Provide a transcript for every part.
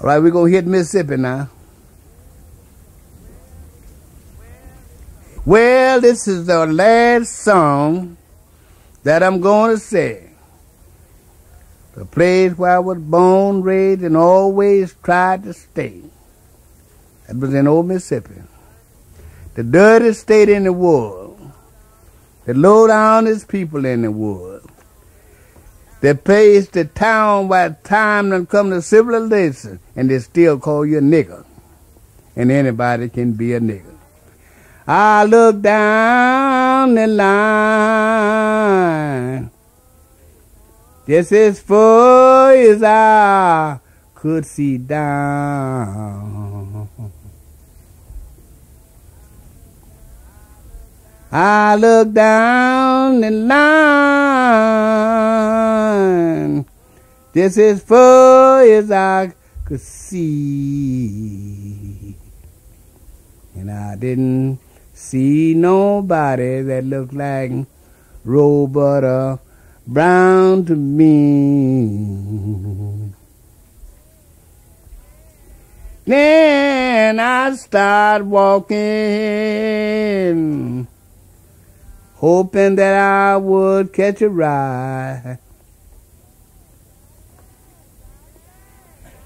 All right, we're going to hit Mississippi now. Well, this is the last song that I'm going to sing. The place where I was born, raised, and always tried to stay. That was in old Mississippi. The dirtiest state in the world. The low-downest people in the world. The place, the town where time done come to civilization, and they still call you a nigger. And anybody can be a nigger. I look down the line, just as far as I could see down. I look down the line, just as far as I could see. And I didn't see nobody that looked like Roberta Brown to me. Then I start walking, hoping that I would catch a ride.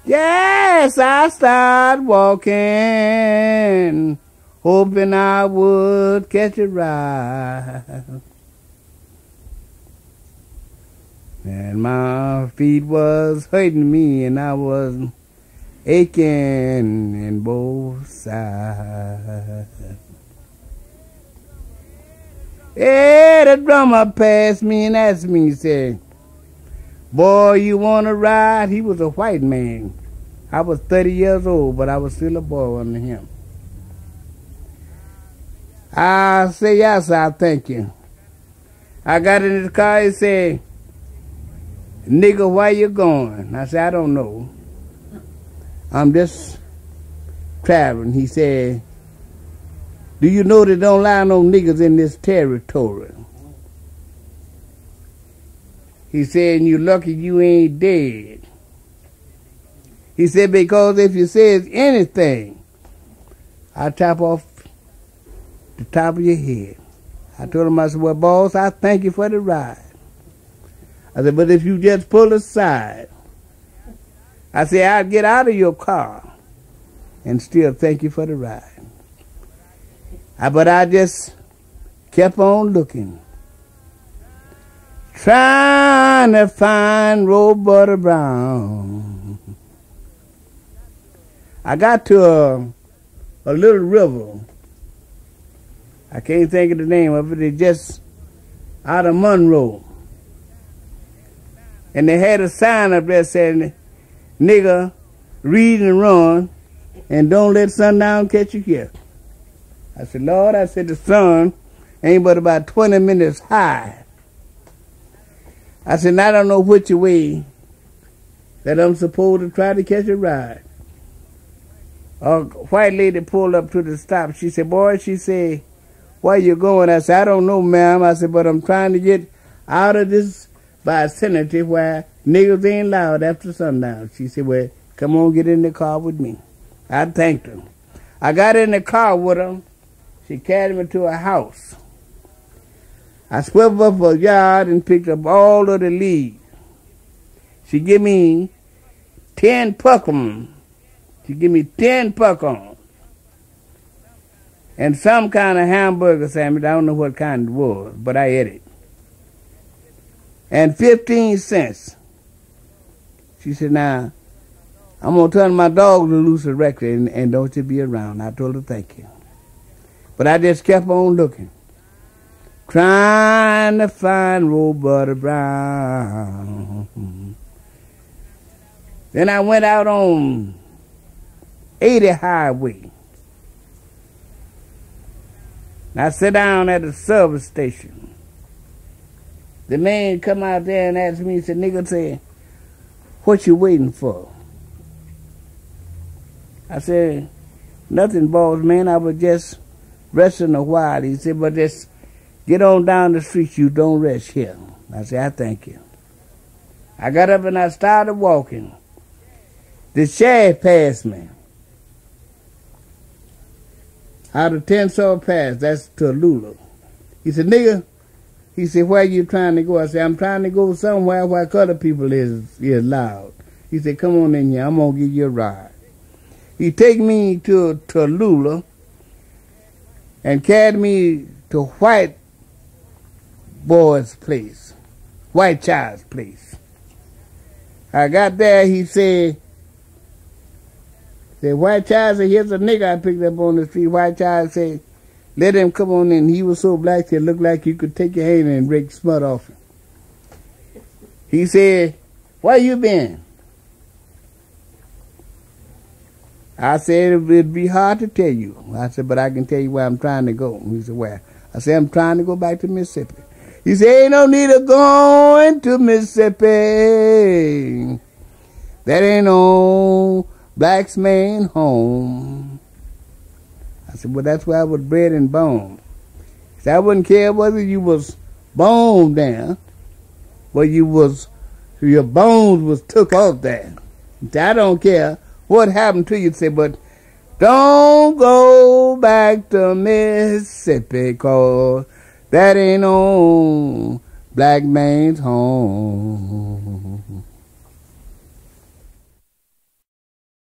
Yes, I start walking, hoping I would catch a ride. And my feet was hurting me, and I was aching in both sides. Hey, the drummer passed me and asked me, he said, "Boy, you want to ride?" He was a white man. I was 30 years old, but I was still a boy under him. I said, "Yes, I thank you." I got in the car, he said, "Nigga, where you going?" I said, "I don't know. I'm just traveling." He said, "Do you know they don't allow no niggas in this territory?" He said, "And you lucky you ain't dead." He said, "Because if you says anything, I'll chop off the top of your head." I told him, I said, "Well, boss, I thank you for the ride." I said, "But if you just pull aside," I said, "I'll get out of your car and still thank you for the ride." But I just kept on looking, trying to find Roberta Brown. I got to a little river. I can't think of the name of it. It's just out of Monroe. And they had a sign up there saying, "Nigga, read and run, and don't let sundown catch you here." I said, "Lord," I said, "the sun ain't but about 20 minutes high." I said, "I don't know which way that I'm supposed to try to catch a ride." A white lady pulled up to the stop. She said, "Boy," she said, "where you going?" I said, "I don't know, ma'am." I said, "But I'm trying to get out of this vicinity where niggas ain't loud after sundown." She said, "Well, come on, get in the car with me." I thanked her. I got in the car with her. She carried me to a house. I swept up a yard and picked up all of the leaves. She gave me 10 puckums. She gave me 10 puckums. And some kind of hamburger sandwich. I don't know what kind it was, but I ate it. And 15 cents. She said, "Now, I'm going to turn my dog loose directly, and don't you be around." I told her, "Thank you." But I just kept on looking, trying to find Roberta Brown. Then I went out on 80 Highway. I sat down at a service station. The man come out there and asked me, he said, "Nigga," said, "what you waiting for?" I said, "Nothing, boss man. I was just resting a while." He said, "But just get on down the street. You don't rest here." I said, "I thank you." I got up and I started walking. The sheriff passed me. Out of Tensor Pass, that's Tallulah. He said, nigga, he said, where you trying to go? I said, I'm trying to go somewhere where other people is loud. He said, come on in here, I'm going to give you a ride. He take me to Tallulah and carried me to white boy's place, white child's place. I got there, he said, white child said, here's a nigga I picked up on the street. White child said, let him come on in. He was so black it looked like you could take your hand and rake smut off him. He said, where you been? I said, it'd be hard to tell you. I said, but I can tell you where I'm trying to go. He said, where? I said, I'm trying to go back to Mississippi. He said, ain't no need of going to Mississippi. That ain't no black's man home. I said, well, that's where I was bred and born. He said, I wouldn't care whether you was born there, or your bones was took off there. He said, I don't care what happened to you. He said, but don't go back to Mississippi, 'cause that ain't no black man's home.